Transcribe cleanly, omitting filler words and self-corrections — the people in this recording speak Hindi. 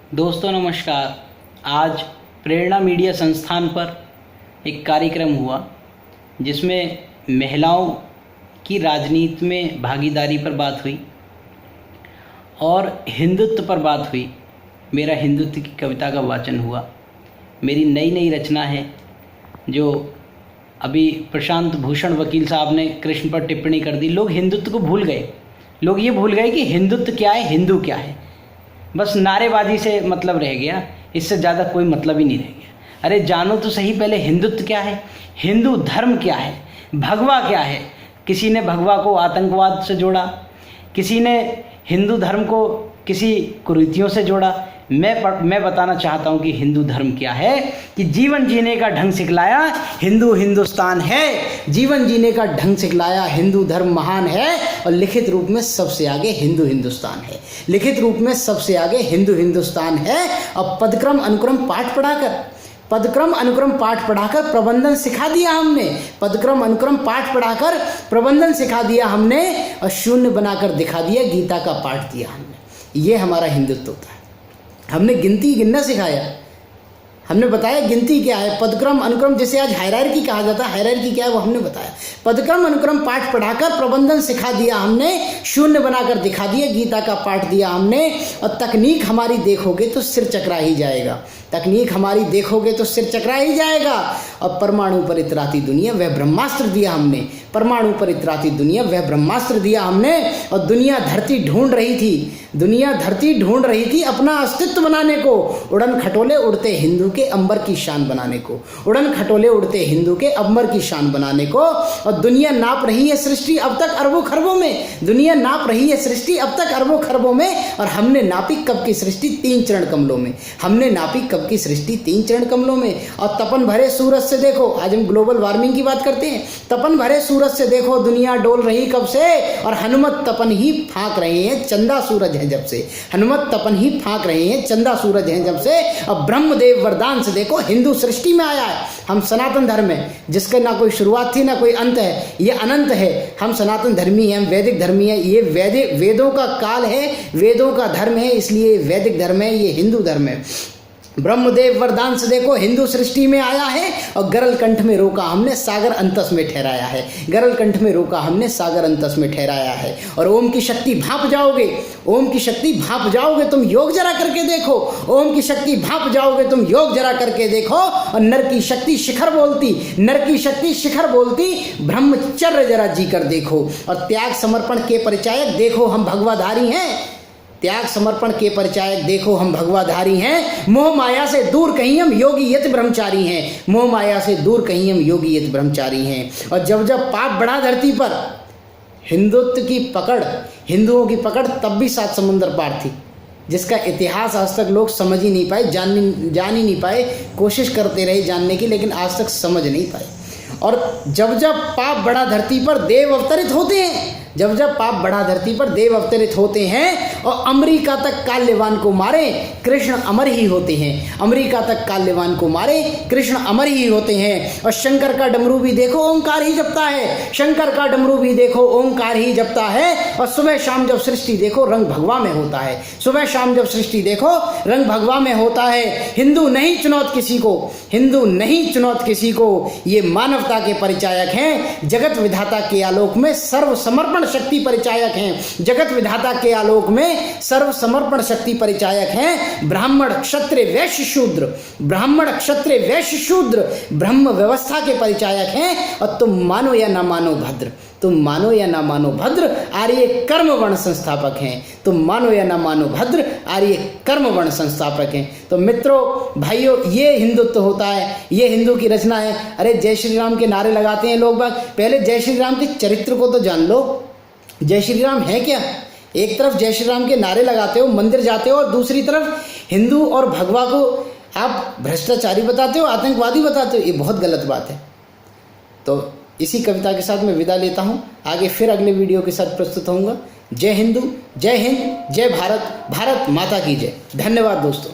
दोस्तों नमस्कार। आज प्रेरणा मीडिया संस्थान पर एक कार्यक्रम हुआ जिसमें महिलाओं की राजनीति में भागीदारी पर बात हुई और हिंदुत्व पर बात हुई। मेरा हिंदुत्व की कविता का वाचन हुआ। मेरी नई रचना है जो अभी प्रशांत भूषण वकील साहब ने कृष्ण पर टिप्पणी कर दी। लोग हिंदुत्व को भूल गए। लोग ये भूल गए कि हिंदुत्व क्या है, हिंदू क्या है। बस नारेबाजी से मतलब रह गया, इससे ज़्यादा कोई मतलब ही नहीं रह गया। अरे जानो तो सही पहले हिंदुत्व क्या है, हिंदू धर्म क्या है, भगवा क्या है। किसी ने भगवा को आतंकवाद से जोड़ा, किसी ने हिंदू धर्म को किसी कुरीतियों से जोड़ा। मैं बताना चाहता हूँ कि हिंदू धर्म क्या है, कि जीवन जीने का ढंग सिखलाया हिंदू हिंदुस्तान है। जीवन जीने का ढंग सिखलाया हिंदू धर्म महान है और लिखित रूप में सबसे आगे हिंदू हिंदुस्तान है। लिखित रूप में सबसे आगे हिंदू हिंदुस्तान है। और पदक्रम अनुक्रम पाठ पढ़ाकर प्रबंधन सिखा दिया हमने। पदक्रम अनुक्रम पाठ पढ़ाकर प्रबंधन सिखा दिया हमने और शून्य बनाकर दिखा दिया, गीता का पाठ दिया हमने। ये हमारा हिंदुत्व होता है। हमने गिनती गिनना सिखाया, हमने बताया गिनती क्या है। पदक्रम अनुक्रम, जैसे आज हायरार्की कहा जाता है, हायरार्की क्या है वो हमने बताया। पदक्रम अनुक्रम पाठ पढ़ाकर प्रबंधन सिखा दिया हमने, शून्य बनाकर दिखा दिया, गीता का पाठ दिया हमने। और तकनीक हमारी देखोगे तो सिर चकरा ही जाएगा। तकनीक हमारी देखोगे तो सिर चकरा ही जाएगा। और परमाणु पर इतराती दुनिया वह ब्रह्मास्त्र दिया हमने। परमाणु पर इतराती दुनिया वह ब्रह्मास्त्र दिया हमने। और दुनिया धरती ढूंढ रही थी अपना अस्तित्व बनाने को। उड़न खटोले उड़ते हिंदू के अंबर की शान बनाने को। उड़न खटोले उड़ते हिंदू के अंबर की शान बनाने को। और दुनिया नाप रही है सृष्टि अब तक अरबों खरबों में। दुनिया नाप रही है सृष्टि अब तक अरबों खरबों में। और हमने नापी कब की सृष्टि 3 चरण कमलों में। हमने नापी कब की सृष्टि 3 चरण कमलों में। और तपन भरे सूरज से देखो, आज हम ग्लोबल वार्मिंग की बात करते हैं। तपन भरे सूरज से देखो दुनिया डोल रही कब से। और हनुमत तपन ही फांक रहे हैं, चंदा सूरज है जब से। हनुमत तपन ही फांक रहे हैं, चंदा सूरज है जब से। और ब्रह्मदेव वरदान से देखो हिंदू सृष्टि में आया है। हम सनातन धर्म है जिसका ना कोई शुरुआत थी ना कोई अंत है, ये अनंत है। हम सनातन धर्मी हैं, हम वैदिक धर्मी है। ये वेदों का काल है, वेदों का धर्म है, इसलिए वैदिक धर्म है, ये हिंदू धर्म है। ब्रह्मदेव वरदान से देखो हिंदू सृष्टि में आया है। और गरल कंठ में रोका हमने, सागर अंतस में ठहराया है। गरल कंठ में रोका हमने, सागर अंतस में ठहराया है। और ओम की शक्ति भाप जाओगे, ओम की शक्ति भाप जाओगे तुम, योग जरा करके देखो। ओम की शक्ति भाप जाओगे तुम, योग जरा करके देखो। और नर की शक्ति शिखर बोलती, नर की शक्ति शिखर बोलती, ब्रह्मचर्य जरा जी कर देखो। और त्याग समर्पण के परिचायक देखो हम भगवाधारी हैं। त्याग समर्पण के परिचायक देखो हम भगवाधारी हैं। मोह माया से दूर कहीं हम योगी यति ब्रह्मचारी हैं। मोह माया से दूर कहीं हम योगी यति ब्रह्मचारी हैं। और जब पाप बढ़ा धरती पर, हिंदुत्व की पकड़, हिंदुओं की पकड़ तब भी 7 समुंदर पार थी, जिसका इतिहास आज तक लोग समझ ही नहीं पाए, जान ही नहीं पाए। कोशिश करते रहे जानने की, लेकिन आज तक समझ नहीं पाए। और जब पाप बढ़ा धरती पर देव अवतरित होते हैं, जब पाप बढ़ा धरती पर देव अवतरित होते हैं। और अमेरिका तक काल्यवान को मारे कृष्ण अमर ही होते हैं। अमेरिका तक काल्यवान को मारे कृष्ण अमर ही होते हैं। और शंकर का डमरू भी देखो ओंकार ही जपता है। शंकर का डमरू भी देखो ओंकार ही जपता है। और सुबह शाम जब सृष्टि देखो रंग भगवा में होता है। सुबह शाम जब सृष्टि देखो रंग भगवा में होता है। हिंदू नहीं चुनौत किसी को, हिंदू नहीं चुनौत किसी को। ये मानवता के परिचायक हैं। जगत विधाता के आलोक में सर्व समर्पण शक्ति परिचायक हैं। जगत विधाता के आलोक में सर्व समर्पण शक्ति परिचायक हैं। ब्राह्मण क्षत्रिय वैश्य शूद्र, ब्राह्मण क्षत्रिय वैश्य शूद्र ब्रह्म व्यवस्था के परिचायक हैं। और तुम मानो या ना मानो भद्र, तुम मानो या ना मानो भद्र आर्य कर्म वर्ण संस्थापक हैं। तुम मानो या ना मानो भद्र आर्य कर्म वर्ण संस्थापक हैं। तो मित्रों भाइयों, ये हिंदुत्व होता है, ये हिंदू की रचना है। अरे जय श्री राम के नारे लगाते हैं लोग बाग, पहले जय श्री राम के चरित्र को तो जान लो। जय श्री राम है क्या? एक तरफ जय श्री राम के नारे लगाते हो, मंदिर जाते हो, और दूसरी तरफ हिंदू और भगवा को आप भ्रष्टाचारी बताते हो, आतंकवादी बताते हो। ये बहुत गलत बात है। तो इसी कविता के साथ मैं विदा लेता हूँ। आगे फिर अगले वीडियो के साथ प्रस्तुत होऊंगा। जय हिंदू, जय हिंद, जय भारत, भारत माता की जय। धन्यवाद दोस्तों।